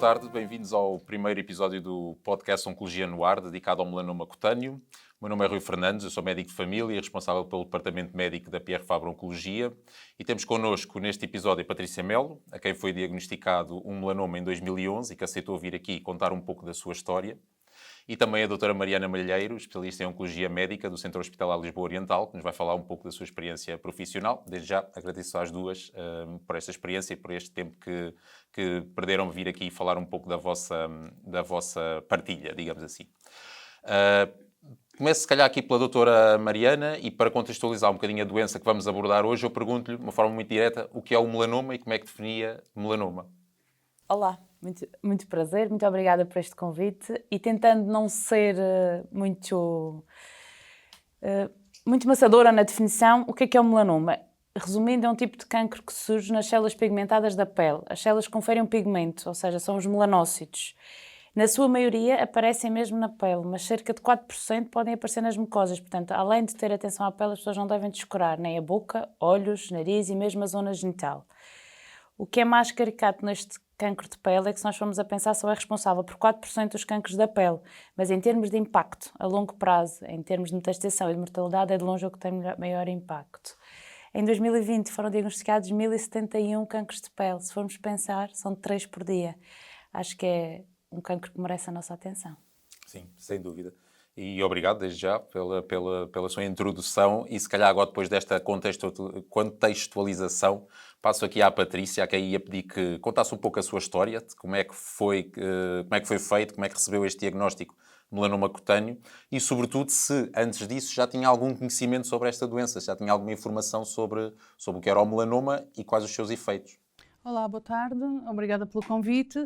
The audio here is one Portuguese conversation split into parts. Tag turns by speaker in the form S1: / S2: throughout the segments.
S1: tarde, bem-vindos ao primeiro episódio do podcast Oncologia no Ar, dedicado ao melanoma cutâneo. O meu nome é Rui Fernandes, eu sou médico de família, responsável pelo departamento médico da Pierre Fabre Oncologia, e temos connosco neste episódio a Patrícia Melo, a quem foi diagnosticado um melanoma em 2011 e que aceitou vir aqui contar um pouco da sua história. E também a doutora Mariana Malheiro, especialista em Oncologia Médica do Centro Hospitalar Lisboa Oriental, que nos vai falar um pouco da sua experiência profissional. Desde já agradeço às duas por esta experiência e por este tempo que perderam vir aqui falar um pouco da vossa partilha, digamos assim. Começo, se calhar, aqui pela doutora Mariana e para contextualizar um bocadinho a doença que vamos abordar hoje, eu pergunto-lhe, de uma forma muito direta, o que é o melanoma e como é que definia melanoma.
S2: Olá, muito prazer, muito obrigada por este convite e tentando não ser muito maçadora na definição, o que é o melanoma? Resumindo, é um tipo de cancro que surge nas células pigmentadas da pele. As células conferem um pigmento, ou seja, são os melanócitos. Na sua maioria aparecem mesmo na pele, mas cerca de 4% podem aparecer nas mucosas. Portanto, além de ter atenção à pele, as pessoas não devem descurar nem a boca, olhos, nariz e mesmo a zona genital. O que é mais caricato neste cancro de pele é que, se nós formos a pensar, só é responsável por 4% dos cancros da pele. Mas em termos de impacto a longo prazo, em termos de metastação e de mortalidade, é de longe o que tem maior impacto. Em 2020 foram diagnosticados 1071 cancros de pele. Se formos pensar, são 3 por dia. Acho que é um cancro que merece a nossa atenção.
S1: Sim, sem dúvida. E obrigado, desde já, pela sua introdução. E se calhar agora, depois desta contextualização, passo aqui à Patrícia, a quem ia pedir que contasse um pouco a sua história, de como é que foi feito, como é que recebeu este diagnóstico de melanoma cutâneo e, sobretudo, se antes disso já tinha algum conhecimento sobre esta doença, já tinha alguma informação sobre o que era o melanoma e quais os seus efeitos.
S3: Olá, boa tarde. Obrigada pelo convite.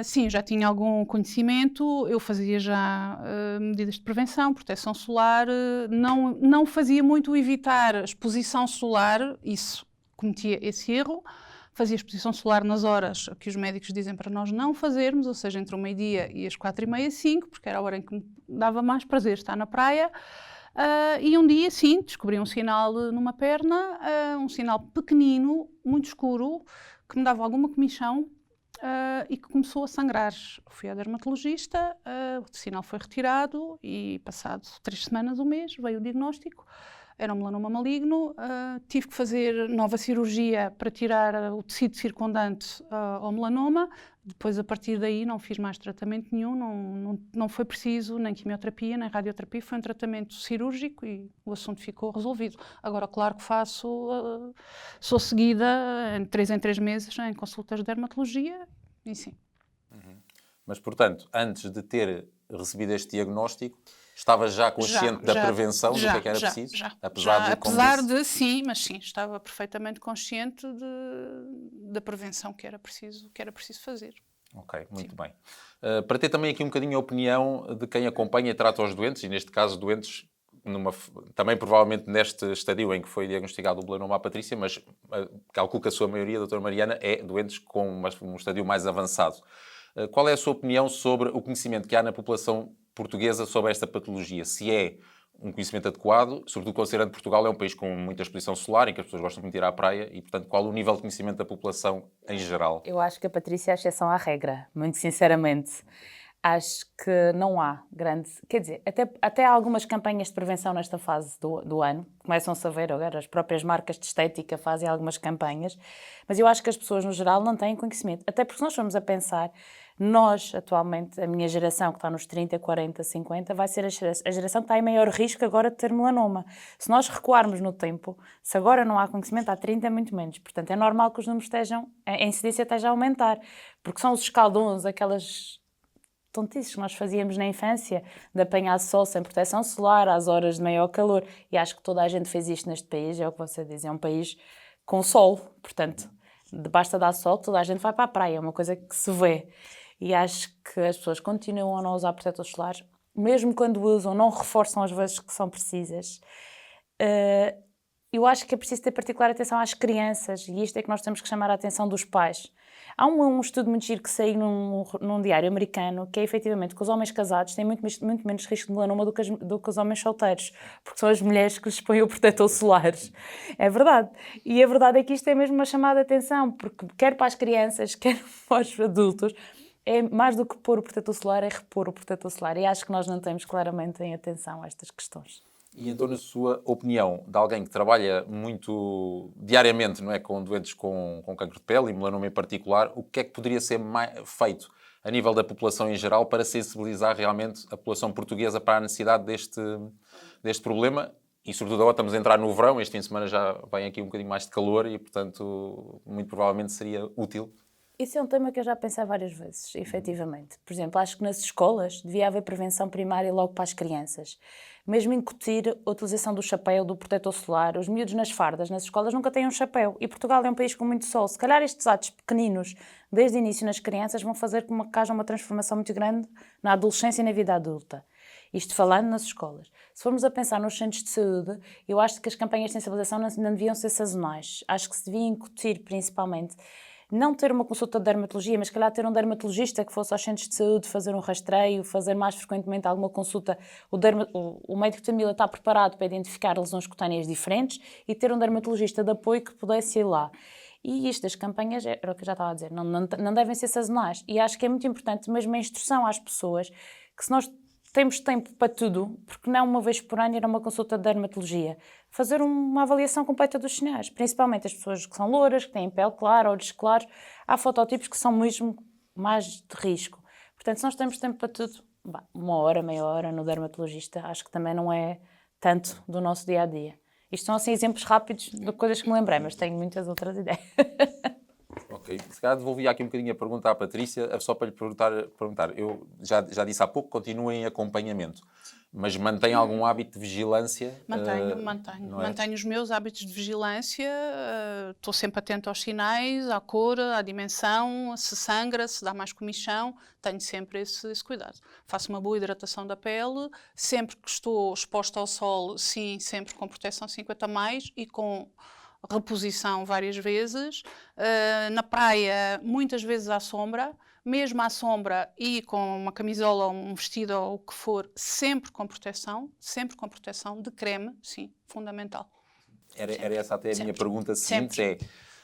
S3: Sim, já tinha algum conhecimento, eu fazia já medidas de prevenção, proteção solar, não fazia muito evitar a exposição solar, isso, cometia esse erro, fazia exposição solar nas horas que os médicos dizem para nós não fazermos, ou seja, entre o meio-dia e as 4h30, 5, porque era a hora em que me dava mais prazer estar na praia. E um dia, sim, descobri um sinal numa perna, um sinal pequenino, muito escuro, que me dava alguma comichão, e que começou a sangrar. Fui ao dermatologista, o sinal foi retirado e passado 3 semanas, um mês, veio o diagnóstico. Era um melanoma maligno, tive que fazer nova cirurgia para tirar o tecido circundante ao melanoma. Depois, a partir daí, não fiz mais tratamento nenhum, não foi preciso nem quimioterapia, nem radioterapia, foi um tratamento cirúrgico e o assunto ficou resolvido. Agora, claro que sou seguida em 3 meses em consultas de dermatologia e sim.
S1: Mas, portanto, antes de ter recebido este diagnóstico, estava já consciente da prevenção, do que é que era preciso?
S3: Apesar de, sim, mas sim, estava perfeitamente consciente da prevenção que era preciso fazer.
S1: Ok, muito bem. Para ter também aqui um bocadinho a opinião de quem acompanha e trata os doentes, e neste caso doentes, também provavelmente neste estadio em que foi diagnosticado o melanoma à Patrícia, mas calculo que a sua maioria, doutora Mariana, é doentes com um estadio mais avançado. Qual é a sua opinião sobre o conhecimento que há na população portuguesa sobre esta patologia? Se é um conhecimento adequado, sobretudo considerando que Portugal é um país com muita exposição solar, em que as pessoas gostam muito de ir à praia, e, portanto, qual o nível de conhecimento da população em geral?
S2: Eu acho que a Patrícia é a exceção à regra, muito sinceramente. Acho que não há grande... Quer dizer, até há algumas campanhas de prevenção nesta fase do ano. Começam-se a ver agora, as próprias marcas de estética fazem algumas campanhas. Mas eu acho que as pessoas, no geral, não têm conhecimento. Até porque, se nós formos a pensar, nós, atualmente, a minha geração, que está nos 30, 40, 50, vai ser a geração que está em maior risco agora de ter melanoma. Se nós recuarmos no tempo, se agora não há conhecimento, há 30 é muito menos. Portanto, é normal que os números a incidência esteja a aumentar. Porque são os escaldões, aquelas tontices que nós fazíamos na infância, de apanhar sol sem proteção solar, às horas de maior calor. E acho que toda a gente fez isto neste país, é o que você diz, é um país com sol. Portanto, basta dar sol, toda a gente vai para a praia, é uma coisa que se vê. E acho que as pessoas continuam a não usar protetores solares, mesmo quando usam, não reforçam as vezes que são precisas. Eu acho que é preciso ter particular atenção às crianças, e isto é que nós temos que chamar a atenção dos pais. Há um estudo muito giro que saiu num diário americano, que é efetivamente que os homens casados têm muito menos risco de melanoma do que os homens solteiros, porque são as mulheres que lhes põem o protetor solar. É verdade. E a verdade é que isto é mesmo uma chamada de atenção, porque quer para as crianças, quer para os adultos, é mais do que pôr o protetor solar, é repor o protetor solar. E acho que nós não temos claramente em atenção a estas questões.
S1: E então, na sua opinião, de alguém que trabalha muito diariamente, não é, com doentes com cancro de pele e melanoma em particular, o que é que poderia ser feito a nível da população em geral para sensibilizar realmente a população portuguesa para a necessidade deste problema? E, sobretudo, agora estamos a entrar no verão, este fim de semana já vem aqui um bocadinho mais de calor e, portanto, muito provavelmente seria útil.
S2: Isso é um tema que eu já pensei várias vezes, efetivamente. Por exemplo, acho que nas escolas devia haver prevenção primária logo para as crianças. Mesmo incutir a utilização do chapéu, do protetor solar. Os miúdos nas fardas, nas escolas, nunca têm um chapéu. E Portugal é um país com muito sol. Se calhar estes atos pequeninos, desde o início nas crianças, vão fazer com que haja uma transformação muito grande na adolescência e na vida adulta. Isto falando nas escolas. Se formos a pensar nos centros de saúde, eu acho que as campanhas de sensibilização não deviam ser sazonais. Acho que se devia incutir, principalmente, não ter uma consulta de dermatologia, mas se calhar ter um dermatologista que fosse aos centros de saúde fazer um rastreio, fazer mais frequentemente alguma consulta. O médico de família está preparado para identificar lesões cutâneas diferentes e ter um dermatologista de apoio que pudesse ir lá. E isto das campanhas, era o que eu já estava a dizer, não devem ser sazonais. E acho que é muito importante mesmo a instrução às pessoas, que se nós temos tempo para tudo, porque não uma vez por ano ir a uma consulta de dermatologia, fazer uma avaliação completa dos sinais, principalmente as pessoas que são louras, que têm pele clara ou desclaros, há fototipos que são mesmo mais de risco. Portanto, se nós temos tempo para tudo, uma hora, meia hora no dermatologista, acho que também não é tanto do nosso dia-a-dia. Isto são assim exemplos rápidos de coisas que me lembrei, mas tenho muitas outras ideias.
S1: Ok, se calhar devolvi aqui um bocadinho a pergunta à Patrícia, só para lhe perguntar. Eu já disse há pouco, continuo em acompanhamento, mas mantém algum hábito de vigilância?
S3: Mantenho os meus hábitos de vigilância, estou sempre atento aos sinais, à cor, à dimensão, se sangra, se dá mais comichão, tenho sempre esse cuidado. Faço uma boa hidratação da pele, sempre que estou exposta ao sol, sim, sempre com proteção 50+, e com reposição várias vezes. Na praia, muitas vezes à sombra, mesmo à sombra e com uma camisola, um vestido ou o que for, sempre com proteção de creme, sim, fundamental.
S1: Era essa até a minha pergunta seguinte, é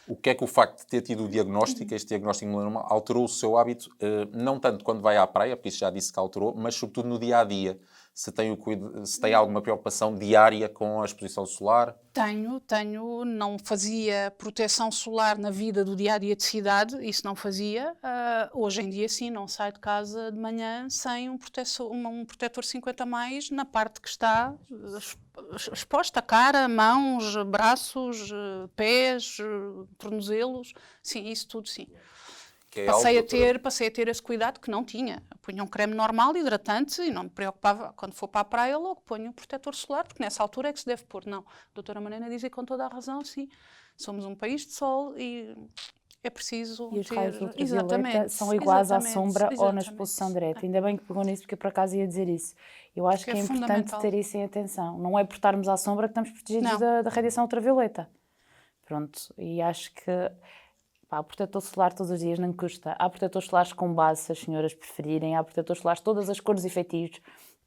S1: o que é que o facto de ter tido o diagnóstico, este diagnóstico de melanoma, alterou o seu hábito, não tanto quando vai à praia, porque isso já disse que alterou, mas sobretudo no dia-a-dia. Se tem alguma preocupação diária com a exposição solar?
S3: Tenho. Não fazia proteção solar na vida do dia-a-dia de cidade, isso não fazia. Hoje em dia, sim, não saio de casa de manhã sem um protetor 50+, na parte que está exposta, cara, mãos, braços, pés, tornozelos, sim, isso tudo, sim. Passei a ter esse cuidado que não tinha. Punha um creme normal, hidratante, e não me preocupava. Quando for para a praia, logo ponho um protetor solar, porque nessa altura é que se deve pôr. Não, a doutora Mariana diz com toda a razão, sim. Somos um país de sol e é preciso
S2: e os raios ultravioleta são iguais à sombra ou na exposição direta. Ainda bem que pegou nisso, porque eu por acaso ia dizer isso. Eu acho que é importante ter isso em atenção. Não é por estarmos à sombra que estamos protegidos da radiação ultravioleta. Pronto, e acho que o protetor solar todos os dias não custa. Há protetores solares com base, se as senhoras preferirem. Há protetores solares todas as cores e feitios,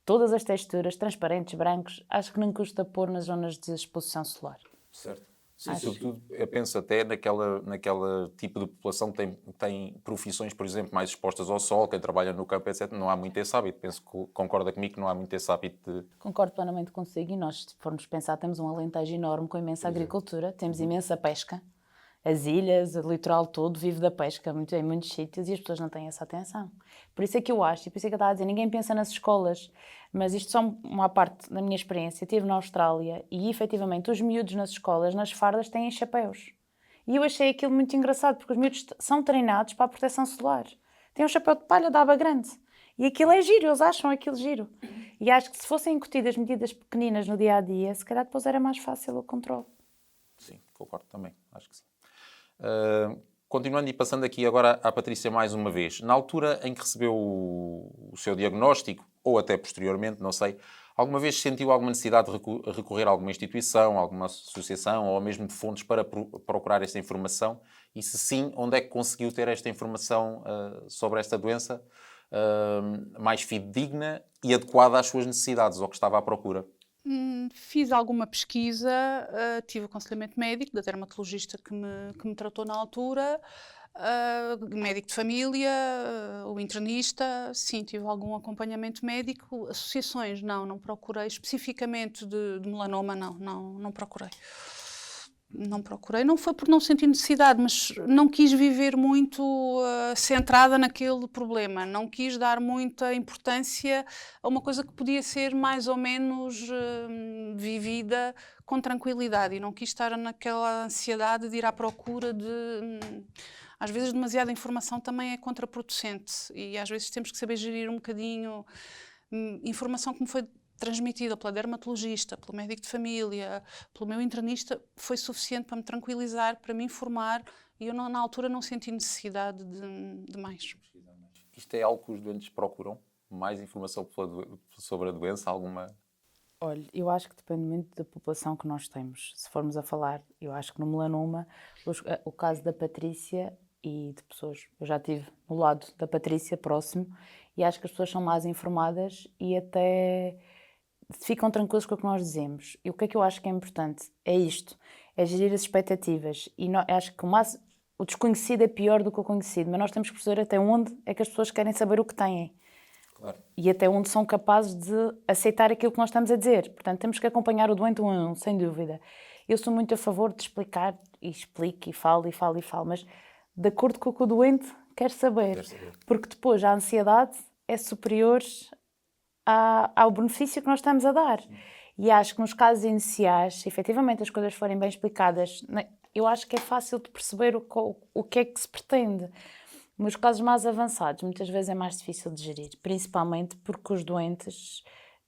S2: todas as texturas, transparentes, brancos. Acho que não custa pôr nas zonas de exposição solar.
S1: Certo. Sim, sobretudo, eu penso até naquela tipo de população que tem profissões, por exemplo, mais expostas ao sol, quem trabalha no campo, etc. Não há muito esse hábito. Penso que concorda comigo que não há muito esse hábito de...
S2: Concordo plenamente consigo, e nós, se formos pensar, temos um Alentejo enorme com imensa agricultura, temos imensa pesca. As ilhas, o litoral todo vive da pesca em muitos sítios, e as pessoas não têm essa atenção. Por isso é que eu acho, e por isso é que eu estava a dizer, ninguém pensa nas escolas, mas isto só uma parte da minha experiência. Eu estive na Austrália e, efetivamente, os miúdos nas escolas, nas fardas, têm chapéus. E eu achei aquilo muito engraçado, porque os miúdos são treinados para a proteção solar. Têm um chapéu de palha de aba grande. E aquilo é giro, eles acham aquilo giro. E acho que se fossem incutidas medidas pequeninas no dia-a-dia, se calhar depois era mais fácil o controle.
S1: Sim, concordo também, acho que sim. Continuando e passando aqui agora à Patrícia mais uma vez. Na altura em que recebeu o seu diagnóstico, ou até posteriormente, não sei, Alguma vez sentiu alguma necessidade de recorrer a alguma instituição, alguma associação ou mesmo de fontes para procurar esta informação? E se sim, onde é que conseguiu ter esta informação sobre esta doença mais fidedigna e adequada às suas necessidades ou que estava à procura?
S3: Fiz alguma pesquisa, tive aconselhamento médico da dermatologista que me tratou na altura, médico de família, o internista, sim, tive algum acompanhamento médico. Associações, não procurei. Especificamente de melanoma, não procurei. Não procurei, não foi por não sentir necessidade, mas não quis viver muito centrada naquele problema, não quis dar muita importância a uma coisa que podia ser mais ou menos vivida com tranquilidade, e não quis estar naquela ansiedade de ir à procura de... Às vezes demasiada informação também é contraproducente, e às vezes temos que saber gerir um bocadinho informação que me foi transmitida pela dermatologista, pelo médico de família, pelo meu internista, foi suficiente para me tranquilizar, para me informar, e eu na altura não senti necessidade de mais.
S1: Isto é algo que os doentes procuram? Mais informação sobre a doença? Alguma?
S2: Olha, eu acho que depende muito da população que nós temos. Se formos a falar, eu acho que no melanoma, o caso da Patrícia e de pessoas, eu já estive no lado da Patrícia, próximo, e acho que as pessoas são mais informadas e até ficam tranquilos com o que nós dizemos. E o que é que eu acho que é importante? É isto, é gerir as expectativas. E acho que o desconhecido é pior do que o conhecido, mas nós temos que perceber até onde é que as pessoas querem saber o que têm.
S1: Claro.
S2: E até onde são capazes de aceitar aquilo que nós estamos a dizer. Portanto, temos que acompanhar o doente um a um, sem dúvida. Eu sou muito a favor de explicar, e explico, e falo, mas de acordo com o que o doente quer saber. Porque depois a ansiedade é superior ao benefício que nós estamos a dar. E acho que nos casos iniciais, se efetivamente as coisas forem bem explicadas, eu acho que é fácil de perceber o que é que se pretende. Nos casos mais avançados, muitas vezes é mais difícil de gerir, principalmente porque os doentes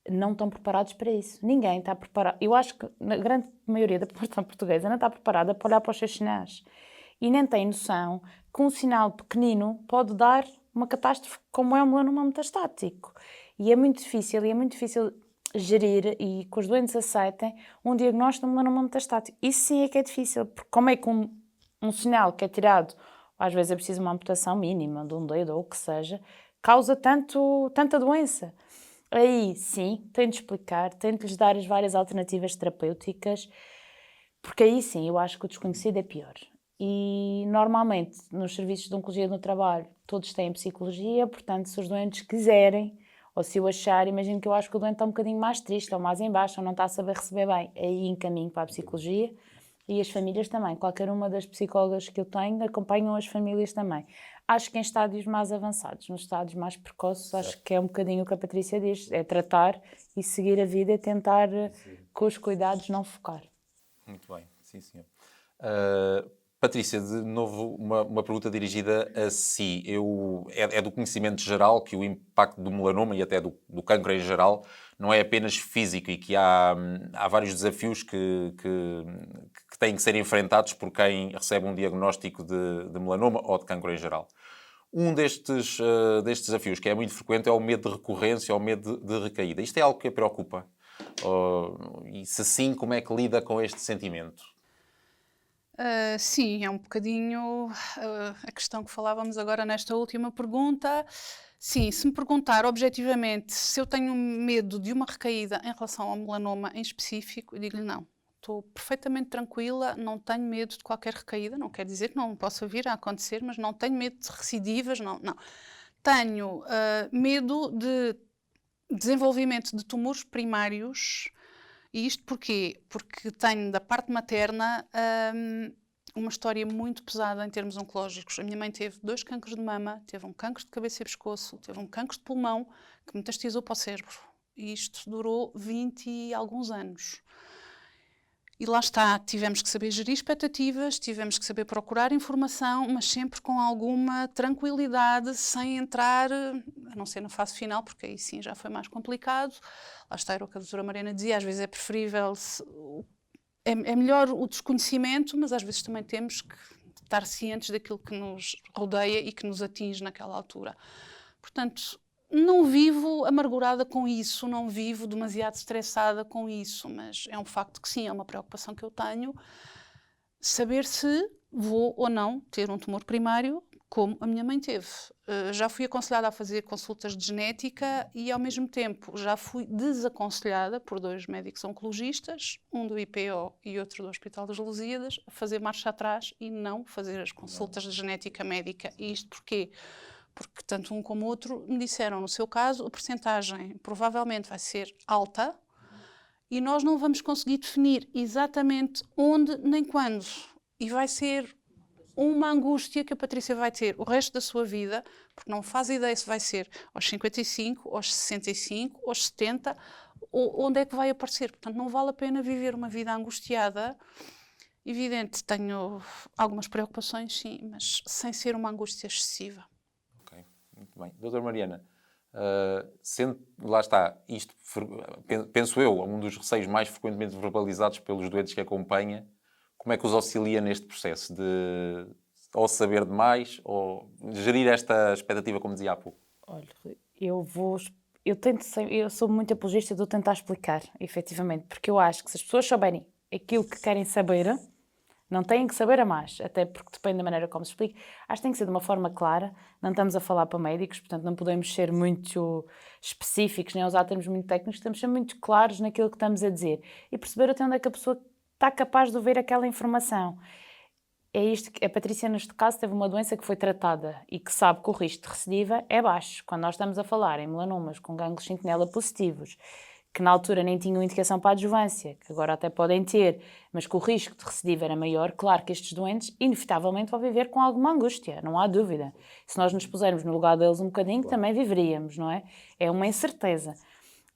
S2: não estão preparados para isso. Ninguém está preparado. Eu acho que na grande maioria da população portuguesa não está preparada para olhar para os seus sinais. E nem tem noção que um sinal pequenino pode dar uma catástrofe como é o melanoma metastático. E é muito difícil gerir e que os doentes aceitem um diagnóstico de melanoma metastático. Isso sim é que é difícil, porque como é que um sinal que é tirado, às vezes é preciso uma amputação mínima de um dedo ou o que seja, causa tanta doença. Aí sim, tem de explicar, tem de lhes dar as várias alternativas terapêuticas, porque aí sim eu acho que o desconhecido é pior. E normalmente nos serviços de oncologia no trabalho todos têm psicologia, portanto se os doentes quiserem, ou se eu achar, imagino que eu acho que o doente está um bocadinho mais triste, ou mais em baixo, ou não está a saber receber bem, aí encaminho para a psicologia. E as famílias também, qualquer uma das psicólogas que eu tenho acompanham as famílias também. Acho que em estádios mais avançados, nos estádios mais precoces, acho que é um bocadinho o que a Patrícia diz, é tratar e seguir a vida e tentar com os cuidados não focar.
S1: Muito bem, sim senhor. Patrícia, de novo uma pergunta dirigida a si. É do conhecimento geral que o impacto do melanoma e até do cancro em geral não é apenas físico e que há vários desafios que têm que ser enfrentados por quem recebe um diagnóstico de melanoma ou de cancro em geral. Um destes desafios, que é muito frequente, é o medo de recorrência ou o medo de recaída. Isto é algo que a preocupa? E se sim, como é que lida com este sentimento?
S3: Sim, é um bocadinho a questão que falávamos agora nesta última pergunta. Sim, se me perguntar objetivamente se eu tenho medo de uma recaída em relação ao melanoma em específico, eu digo-lhe não. Estou perfeitamente tranquila, não tenho medo de qualquer recaída, não quer dizer que não possa vir a acontecer, mas não tenho medo de recidivas, não. Tenho medo de desenvolvimento de tumores primários. E isto porquê? Porque tenho da parte materna uma história muito pesada em termos oncológicos. A minha mãe teve 2 cancros de mama, teve um cancro de cabeça e pescoço, teve um cancro de pulmão que metastizou para o cérebro. E isto durou 20 e alguns anos. E lá está, tivemos que saber gerir expectativas, tivemos que saber procurar informação, mas sempre com alguma tranquilidade, sem entrar, a não ser na fase final, porque aí sim já foi mais complicado. Lá está, era o que a doutora Mariana dizia, às vezes é preferível, é melhor o desconhecimento, mas às vezes também temos que estar cientes daquilo que nos rodeia e que nos atinge naquela altura. Portanto, não vivo amargurada com isso, não vivo demasiado estressada com isso, mas é um facto que sim, é uma preocupação que eu tenho, saber se vou ou não ter um tumor primário, como a minha mãe teve. Já fui aconselhada a fazer consultas de genética e, ao mesmo tempo, já fui desaconselhada por 2 médicos oncologistas, um do IPO e outro do Hospital das Lusíadas, a fazer marcha atrás e não fazer as consultas de genética médica. E isto porquê? Porque tanto um como o outro me disseram, no seu caso, a percentagem provavelmente vai ser alta e nós não vamos conseguir definir exatamente onde nem quando. E vai ser uma angústia que a Patrícia vai ter o resto da sua vida, porque não faz ideia se vai ser aos 55, aos 65, aos 70, ou onde é que vai aparecer. Portanto, não vale a pena viver uma vida angustiada. Evidente, tenho algumas preocupações, sim, mas sem ser uma angústia excessiva.
S1: Ok, muito bem. Doutora Mariana, lá está, isto, penso eu, um dos receios mais frequentemente verbalizados pelos doentes que acompanha. Como é que os auxilia neste processo de ou saber demais ou gerir esta expectativa, como dizia há pouco?
S2: Olha, eu sou muito apologista de eu tentar explicar, efetivamente, porque eu acho que se as pessoas souberem aquilo que querem saber, não têm que saber a mais, até porque depende da maneira como se explica. Acho que tem que ser de uma forma clara, não estamos a falar para médicos, portanto não podemos ser muito específicos, nem usar termos muito técnicos, temos que ser muito claros naquilo que estamos a dizer e perceber até onde é que a pessoa está capaz de ouvir aquela informação. É isto que a Patrícia, neste caso, teve uma doença que foi tratada e que sabe que o risco de recidiva é baixo. Quando nós estamos a falar em melanomas com gânglios sentinela positivos, que na altura nem tinham indicação para a adjuvância, que agora até podem ter, mas que o risco de recidiva era maior, claro que estes doentes, inevitavelmente, vão viver com alguma angústia, não há dúvida. Se nós nos pusermos no lugar deles um bocadinho, também viveríamos, não é? É uma incerteza.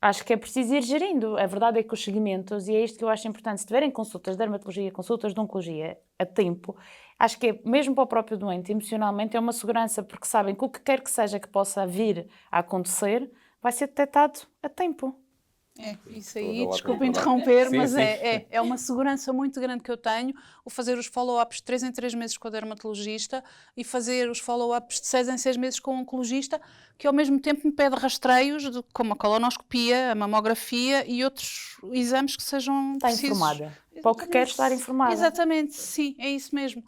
S2: Acho que é preciso ir gerindo. A verdade é que os segmentos, e é isto que eu acho importante, se tiverem consultas de dermatologia, consultas de oncologia a tempo, acho que é, mesmo para o próprio doente, emocionalmente, é uma segurança, porque sabem que o que quer que seja que possa vir a acontecer, vai ser detectado a tempo.
S3: Isso aí, desculpa interromper,
S1: sim,
S3: mas
S1: sim.
S3: é uma segurança muito grande que eu tenho, o fazer os follow-ups de 3 em 3 meses com o dermatologista e fazer os follow-ups de 6 em 6 meses com o oncologista, que ao mesmo tempo me pede rastreios, como a colonoscopia, a mamografia e outros exames que sejam precisos.
S2: Está informada. Para o que quer estar informada.
S3: Exatamente, sim, é isso mesmo.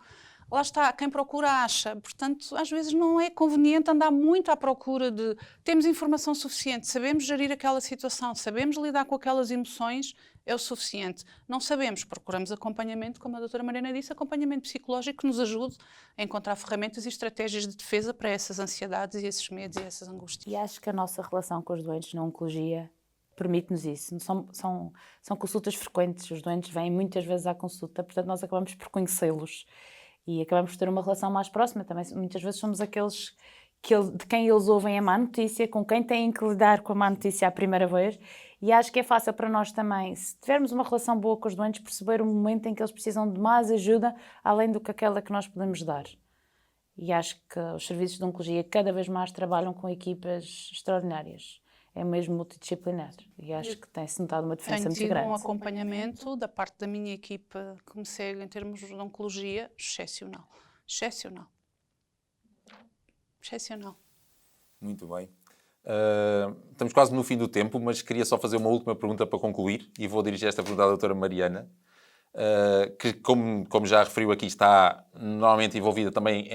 S3: Lá está, quem procura acha. Portanto, às vezes não é conveniente andar muito à procura de... Temos informação suficiente, sabemos gerir aquela situação, sabemos lidar com aquelas emoções, é o suficiente. Não sabemos, procuramos acompanhamento, como a doutora Mariana disse, acompanhamento psicológico que nos ajude a encontrar ferramentas e estratégias de defesa para essas ansiedades e esses medos e essas angústias.
S2: E acho que a nossa relação com os doentes na oncologia permite-nos isso. São consultas frequentes, os doentes vêm muitas vezes à consulta, portanto nós acabamos por conhecê-los. E acabamos por ter uma relação mais próxima. Também muitas vezes somos aqueles de quem eles ouvem a má notícia, com quem têm que lidar com a má notícia à primeira vez. E acho que é fácil para nós também, se tivermos uma relação boa com os doentes, perceber o momento em que eles precisam de mais ajuda, além do que aquela que nós podemos dar. E acho que os serviços de oncologia cada vez mais trabalham com equipas extraordinárias. É mesmo multidisciplinar e acho que tem-se notado uma diferença muito grande.
S3: Tenho tido um acompanhamento da parte da minha equipa que me segue em termos de oncologia excepcional. Excepcional. Excepcional.
S1: Muito bem. Estamos quase no fim do tempo, mas queria só fazer uma última pergunta para concluir e vou dirigir esta pergunta à doutora Mariana, que, como já referiu aqui, está normalmente envolvida também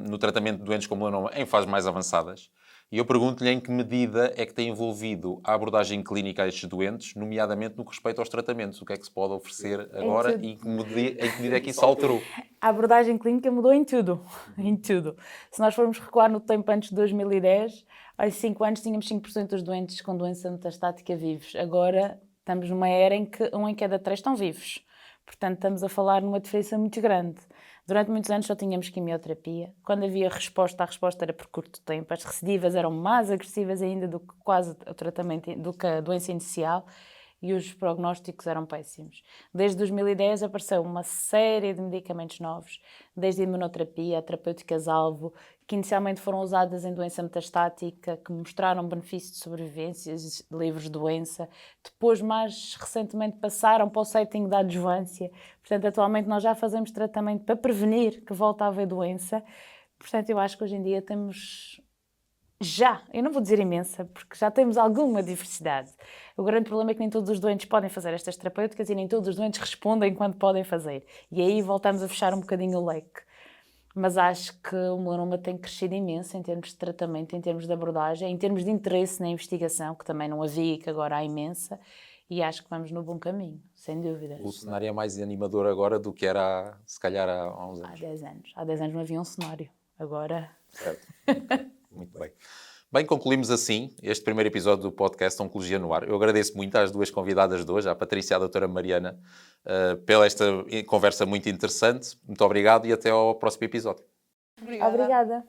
S1: no tratamento de doentes com melanoma em fases mais avançadas. E eu pergunto-lhe em que medida é que tem envolvido a abordagem clínica a estes doentes, nomeadamente no que respeita aos tratamentos. O que é que se pode oferecer agora e em que medida é que isso alterou?
S2: A abordagem clínica mudou em tudo, em tudo. Se nós formos recuar no tempo antes de 2010, há 5 anos tínhamos 5% dos doentes com doença metastática vivos. Agora estamos numa era em que 1 em cada 3 estão vivos. Portanto, estamos a falar numa diferença muito grande. Durante muitos anos só tínhamos quimioterapia. Quando havia resposta, a resposta era por curto tempo. As recidivas eram mais agressivas ainda do que quase o tratamento, do que a doença inicial, e os prognósticos eram péssimos. Desde 2010 apareceu uma série de medicamentos novos, desde a imunoterapia, a terapêuticas-alvo, que inicialmente foram usadas em doença metastática, que mostraram benefício de sobrevivência, livres de doença. Depois, mais recentemente, passaram para o setting da adjuvância. Portanto, atualmente nós já fazemos tratamento para prevenir que volte a haver doença. Portanto, eu acho que hoje em dia temos eu não vou dizer imensa, porque já temos alguma diversidade. O grande problema é que nem todos os doentes podem fazer estas terapêuticas e nem todos os doentes respondem quando podem fazer. E aí voltamos a fechar um bocadinho o leque. Mas acho que o melanoma tem crescido imenso em termos de tratamento, em termos de abordagem, em termos de interesse na investigação, que também não havia e que agora há imensa, e acho que vamos no bom caminho, sem dúvida.
S1: O cenário é mais animador agora do que era, se calhar, há uns anos.
S2: Há 10 anos. Há 10 anos não havia um cenário. Agora...
S1: Certo. Muito bem. Bem, concluímos assim este primeiro episódio do podcast Oncologia no Ar. Eu agradeço muito às duas convidadas de hoje, à Patrícia e à doutora Mariana, pela esta conversa muito interessante. Muito obrigado e até ao próximo episódio.
S2: Obrigada.